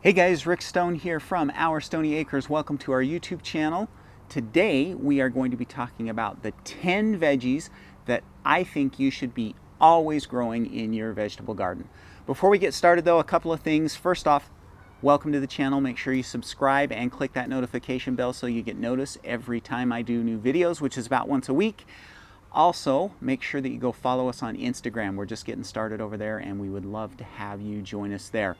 Hey guys, Rick Stone here from Our Stoney Acres. Welcome to our YouTube channel. Today we are going to be talking about the 10 veggies that I think you should be always growing in your vegetable garden. Before we get started though, a couple of things. First off, welcome to the channel. Make sure you subscribe and click that notification bell so you get notice every time I do new videos, which is about once a week. Also, make sure that you go follow us on Instagram. We're just getting started over there and we would love to have you join us there.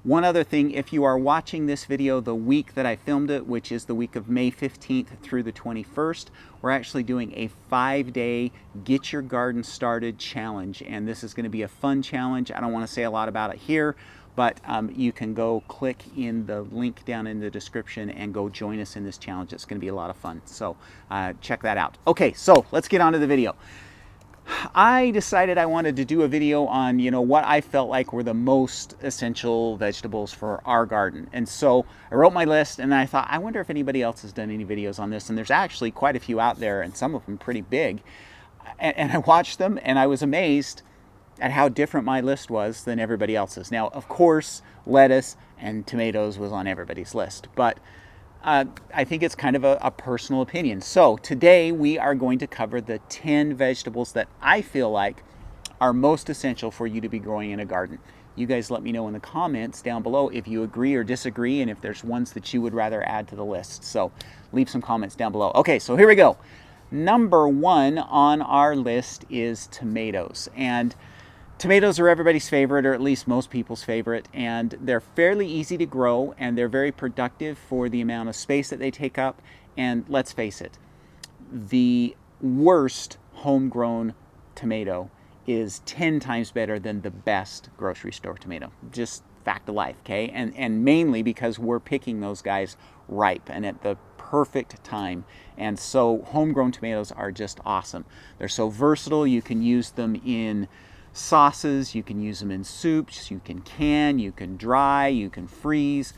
One other thing, if you are watching this video the week that I filmed it, which is the week of May 15th through the 21st, we're actually doing a 5-day Get Your Garden Started challenge. And this is going to be a fun challenge. I don't want to say a lot about it here, but you can go click in the link down in the description and go join us in this challenge. It's going to be a lot of fun. So check that out. Okay, so let's get on to the video. I decided I wanted to do a video on, what I felt like were the most essential vegetables for our garden. And so I wrote my list and I thought, I wonder if anybody else has done any videos on this. And there's actually quite a few out there and some of them pretty big. And I watched them and I was amazed at how different my list was than everybody else's. Now, of course, lettuce and tomatoes was on everybody's list, but I think it's kind of a personal opinion. So today we are going to cover the 10 vegetables that I feel like are most essential for you to be growing in a garden. You guys let me know in the comments down below if you agree or disagree and if there's ones that you would rather add to the list. So leave some comments down below. Okay, so here we go. Number 1 on our list is tomatoes. And tomatoes are everybody's favorite, or at least most people's favorite, and they're fairly easy to grow and they're very productive for the amount of space that they take up. And let's face it, the worst homegrown tomato is 10 times better than the best grocery store tomato. Just fact of life, okay? And mainly because we're picking those guys ripe and at the perfect time. And so homegrown tomatoes are just awesome. They're so versatile. You can use them in sauces, you can use them in soups, you can dry, you can freeze,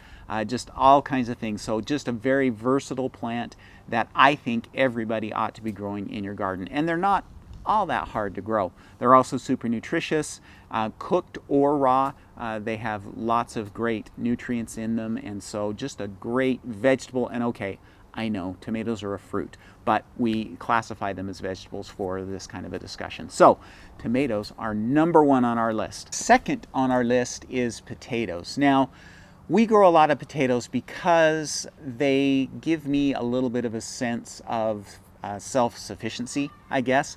just all kinds of things. So just a very versatile plant that I think everybody ought to be growing in your garden. And they're not all that hard to grow. They're also super nutritious, cooked or raw. They have lots of great nutrients in them, and so just a great vegetable. And okay, I know tomatoes are a fruit, but we classify them as vegetables for this kind of a discussion. So tomatoes are number 1 on our list. Second on our list is potatoes. Now, we grow a lot of potatoes because they give me a little bit of a sense of self-sufficiency, I guess.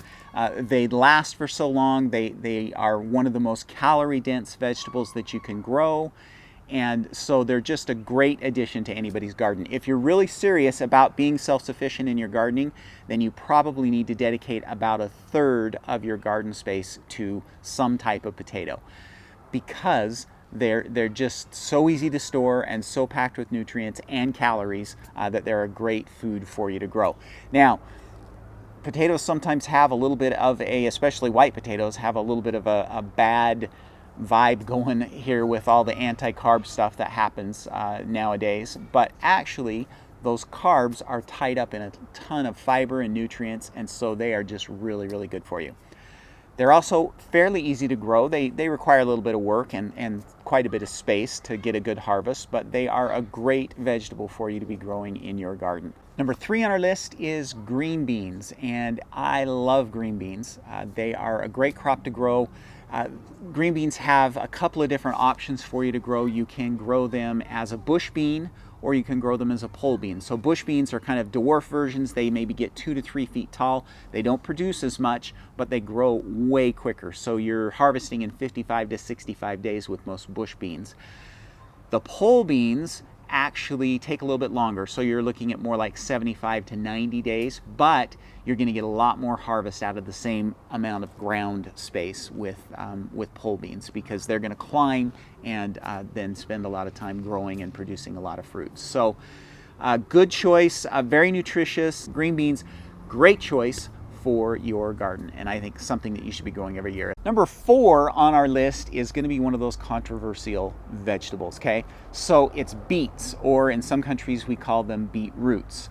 They last for so long. They are one of the most calorie-dense vegetables that you can grow. And so they're just a great addition to anybody's garden. If you're really serious about being self-sufficient in your gardening, then you probably need to dedicate about 1/3 of your garden space to some type of potato, because they're just so easy to store and so packed with nutrients and calories that they're a great food for you to grow. Now, potatoes sometimes have a little bit of especially white potatoes, have a little bit of a bad vibe going here with all the anti-carb stuff that happens nowadays, but actually those carbs are tied up in a ton of fiber and nutrients, and so they are just really, really good for you. They're also fairly easy to grow. They require a little bit of work and quite a bit of space to get a good harvest, but they are a great vegetable for you to be growing in your garden. Number 3 on our list is green beans, and I love green beans. They are a great crop to grow. Green beans have a couple of different options for you to grow. You can grow them as a bush bean, or you can grow them as a pole bean. So bush beans are kind of dwarf versions. They maybe get 2 to 3 feet tall. They don't produce as much, but they grow way quicker. So you're harvesting in 55 to 65 days with most bush beans. The pole beans actually take a little bit longer, so you're looking at more like 75 to 90 days, but you're going to get a lot more harvest out of the same amount of ground space with pole beans, because they're going to climb and then spend a lot of time growing and producing a lot of fruits. So good choice, very nutritious. Green beans, great choice for your garden, and I think something that you should be growing every year. Number 4 on our list is going to be one of those controversial vegetables, okay? So it's beets, or in some countries we call them beetroots.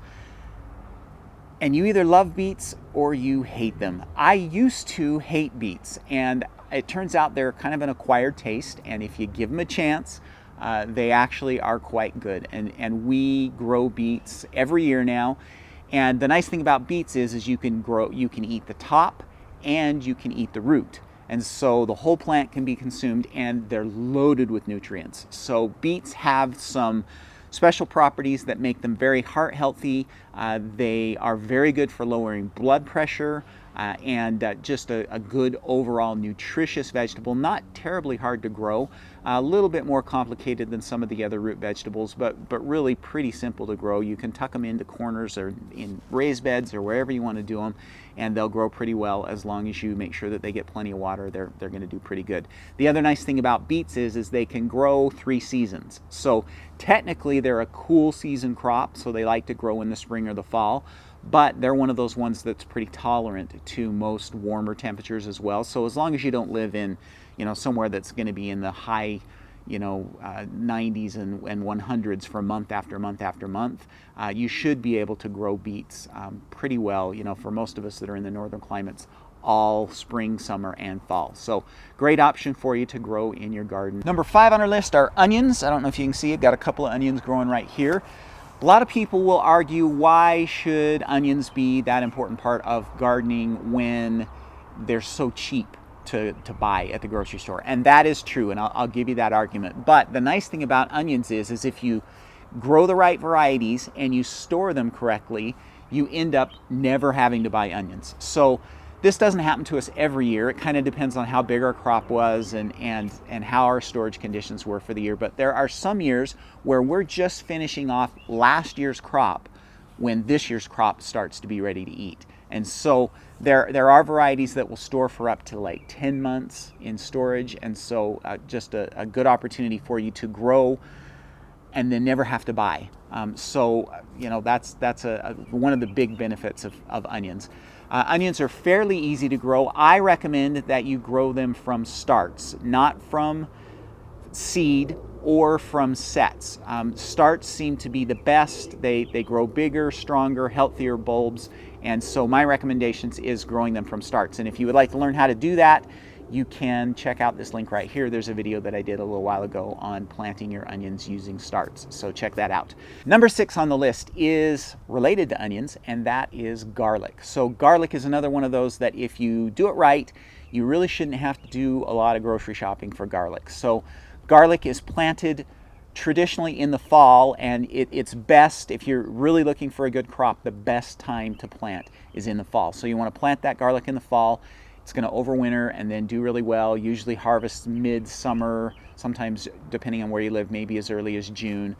And you either love beets or you hate them. I used to hate beets, and it turns out they're kind of an acquired taste, and if you give them a chance, They actually are quite good, and we grow beets every year now. And the nice thing about beets is you can eat the top and you can eat the root. And so the whole plant can be consumed, and they're loaded with nutrients. So beets have some special properties that make them very heart healthy. They are very good for lowering blood pressure, and just a good overall nutritious vegetable. Not terribly hard to grow, a little bit more complicated than some of the other root vegetables, but really pretty simple to grow. You can tuck them into corners or in raised beds or wherever you want to do them, and they'll grow pretty well as long as you make sure that they get plenty of water. They're going to do pretty good. The other nice thing about beets is they can grow 3 seasons. So technically they're a cool season crop, so they like to grow in the spring or the fall. But they're one of those ones that's pretty tolerant to most warmer temperatures as well. So as long as you don't live in, somewhere that's going to be in the high, 90s and 100s for month after month after month, you should be able to grow beets pretty well, for most of us that are in the northern climates, all spring, summer, and fall. So great option for you to grow in your garden. Number 5 on our list are onions. I don't know if you can see, I've got a couple of onions growing right here. A lot of people will argue, why should onions be that important part of gardening when they're so cheap to buy at the grocery store? And that is true, and I'll give you that argument. But the nice thing about onions is if you grow the right varieties and you store them correctly, you end up never having to buy onions. So this doesn't happen to us every year. It kind of depends on how big our crop was and how our storage conditions were for the year. But there are some years where we're just finishing off last year's crop when this year's crop starts to be ready to eat. And so there are varieties that will store for up to like 10 months in storage. And so just a good opportunity for you to grow and then never have to buy. That's one of the big benefits of onions. Onions are fairly easy to grow. I recommend that you grow them from starts, not from seed or from sets. Starts seem to be the best. They grow bigger, stronger, healthier bulbs, and so my recommendations is growing them from starts. And if you would like to learn how to do that, you can check out this link right here. There's a video that I did a little while ago on planting your onions using starts, so check that out. Number 6 on the list is related to onions, and that is garlic. So garlic is another one of those that if you do it right, you really shouldn't have to do a lot of grocery shopping for garlic. So garlic is planted traditionally in the fall, and it's best, if you're really looking for a good crop, the best time to plant is in the fall. So you want to plant that garlic in the fall. It's going to overwinter and then do really well. Usually harvest mid-summer, sometimes depending on where you live, maybe as early as June.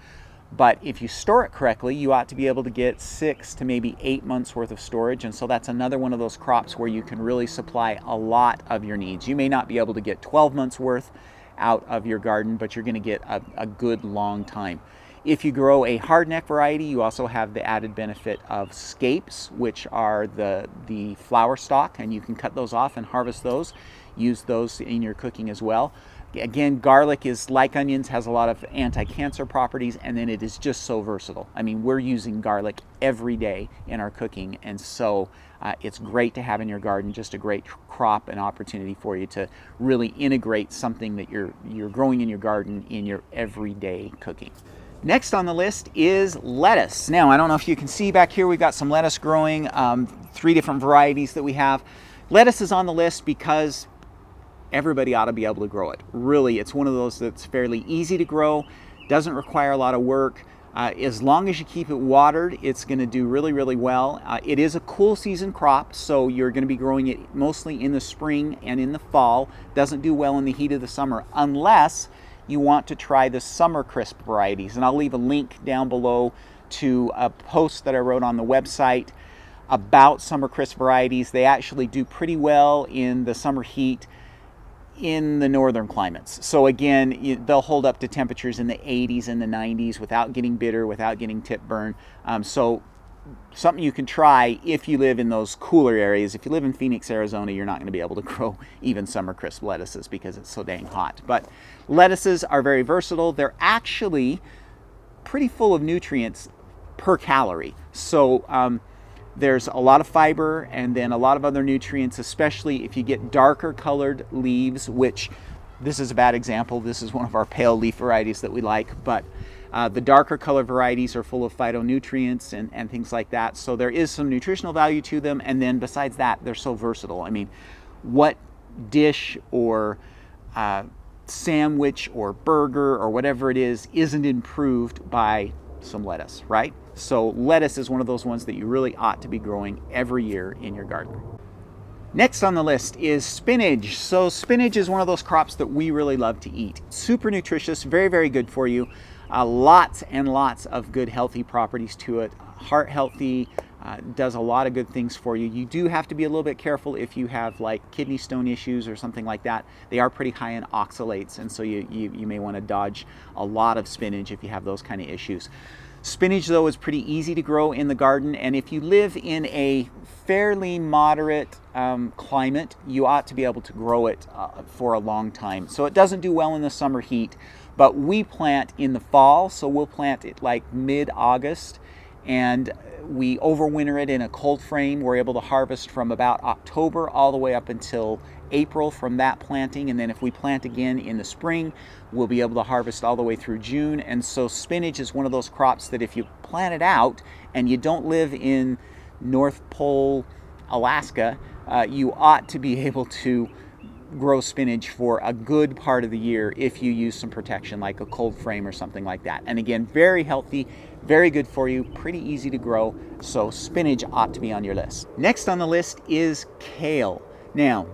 But if you store it correctly, you ought to be able to get 6 to maybe 8 months worth of storage. And so that's another one of those crops where you can really supply a lot of your needs. You may not be able to get 12 months worth out of your garden, but you're going to get a good long time. If you grow a hardneck variety, you also have the added benefit of scapes, which are the flower stalk, and you can cut those off and harvest those. Use those in your cooking as well. Again, garlic is like onions, has a lot of anti-cancer properties, and then it is just so versatile. I mean, we're using garlic every day in our cooking, and so it's great to have in your garden, just a great crop and opportunity for you to really integrate something that you're growing in your garden in your everyday cooking. Next on the list is lettuce. Now, I don't know if you can see back here, we've got some lettuce growing, 3 different varieties that we have. Lettuce is on the list because everybody ought to be able to grow it. Really, it's one of those that's fairly easy to grow, doesn't require a lot of work. As long as you keep it watered, it's going to do really, really well. It is a cool season crop, so you're going to be growing it mostly in the spring and in the fall. Doesn't do well in the heat of the summer unless you want to try the Summer Crisp varieties. And I'll leave a link down below to a post that I wrote on the website about Summer Crisp varieties. They actually do pretty well in the summer heat in the northern climates. So again, they'll hold up to temperatures in the 80s and the 90s without getting bitter, without getting tip burn. So something you can try if you live in those cooler areas. If you live in Phoenix, Arizona, you're not going to be able to grow even Summer Crisp lettuces because it's so dang hot. But lettuces are very versatile. They're actually pretty full of nutrients per calorie. So there's a lot of fiber and then a lot of other nutrients, especially if you get darker colored leaves, which this is a bad example. This is one of our pale leaf varieties that we like, but the darker color varieties are full of phytonutrients and things like that. So there is some nutritional value to them. And then besides that, they're so versatile. I mean, what dish or sandwich or burger or whatever it is isn't improved by some lettuce, right? So lettuce is one of those ones that you really ought to be growing every year in your garden. Next on the list is spinach. So spinach is one of those crops that we really love to eat. Super nutritious, very, very good for you. Lots and lots of good healthy properties to it. Heart healthy, does a lot of good things for you. You do have to be a little bit careful if you have like kidney stone issues or something like that. They are pretty high in oxalates, and so you may want to dodge a lot of spinach if you have those kind of issues. Spinach, though, is pretty easy to grow in the garden, and if you live in a fairly moderate climate, you ought to be able to grow it for a long time. So it doesn't do well in the summer heat, but we plant in the fall, so we'll plant it like mid-August, and we overwinter it in a cold frame. We're able to harvest from about October all the way up until April from that planting, and then if we plant again in the spring, we'll be able to harvest all the way through June. And so spinach is one of those crops that if you plant it out and you don't live in North Pole, Alaska, you ought to be able to grow spinach for a good part of the year if you use some protection like a cold frame or something like that. And again, very healthy, very good for you, pretty easy to grow, so spinach ought to be on your list. Next on the list is kale. Now,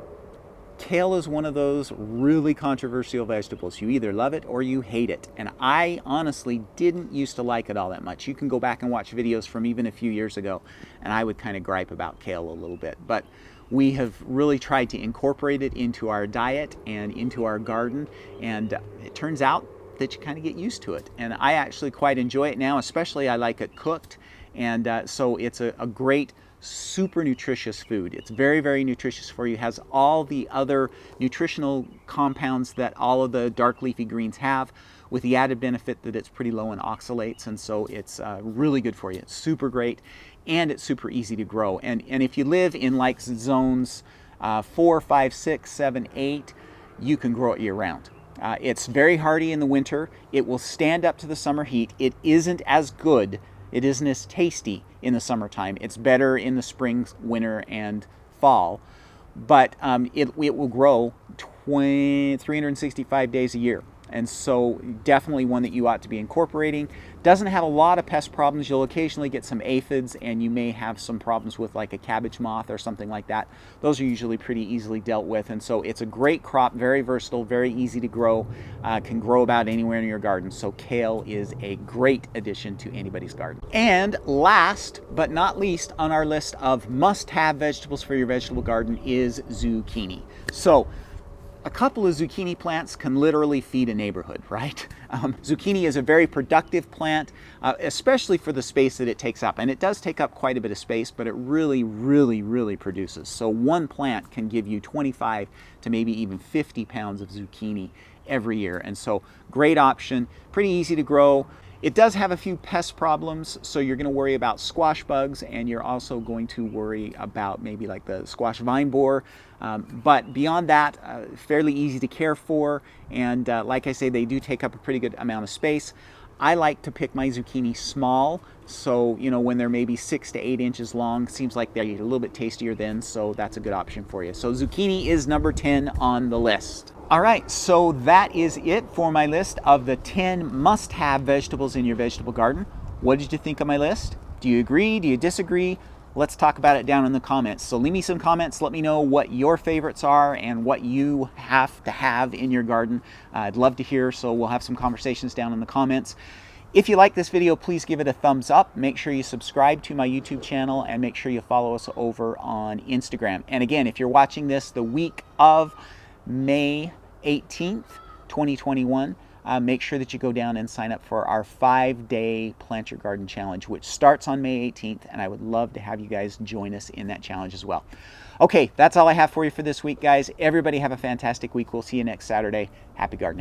kale is one of those really controversial vegetables. You either love it or you hate it. And I honestly didn't used to like it all that much. You can go back and watch videos from even a few years ago, and I would kind of gripe about kale a little bit. But we have really tried to incorporate it into our diet and into our garden, and it turns out that you kind of get used to it. And I actually quite enjoy it now, especially I like it cooked. And so it's a great, super nutritious food. It's very, very nutritious for you. It has all the other nutritional compounds that all of the dark leafy greens have, with the added benefit that it's pretty low in oxalates, and so it's really good for you. It's super great, and it's super easy to grow. And if you live in like zones 4, 5, 6, 7, 8, you can grow it year round. It's very hardy in the winter. It will stand up to the summer heat. It isn't as good, it isn't as tasty in the summertime. It's better in the spring, winter, and fall, but it will grow 365 days a year. And so definitely one that you ought to be incorporating. Doesn't have a lot of pest problems. You'll occasionally get some aphids, and you may have some problems with like a cabbage moth or something like that. Those are usually pretty easily dealt with. And so it's a great crop, very versatile, very easy to grow, can grow about anywhere in your garden. So kale is a great addition to anybody's garden. And last but not least on our list of must-have vegetables for your vegetable garden is zucchini. So a couple of zucchini plants can literally feed a neighborhood, right? Zucchini is a very productive plant, especially for the space that it takes up. And it does take up quite a bit of space, but it really, really, really produces. So one plant can give you 25 to maybe even 50 pounds of zucchini every year. And so great option, pretty easy to grow. It does have a few pest problems, so you're going to worry about squash bugs, and you're also going to worry about maybe like the squash vine borer. But beyond that, fairly easy to care for, and like I say, they do take up a pretty good amount of space. I like to pick my zucchini small, so you know, when they're maybe 6 to 8 inches long, seems like they're a little bit tastier then, so that's a good option for you. So zucchini is number 10 on the list. All right, so that is it for my list of the 10 must-have vegetables in your vegetable garden. What did you think of my list? Do you agree? Do you disagree? Let's talk about it down in the comments. So leave me some comments. Let me know what your favorites are and what you have to have in your garden. I'd love to hear, so we'll have some conversations down in the comments. If you like this video, please give it a thumbs up. Make sure you subscribe to my YouTube channel, and make sure you follow us over on Instagram. And again, if you're watching this the week of May 18th, 2021, make sure that you go down and sign up for our 5-day Plant Your Garden Challenge, which starts on May 18th, and I would love to have you guys join us in that challenge as well. Okay, that's all I have for you for this week, guys. Everybody have a fantastic week. We'll see you next Saturday. Happy gardening.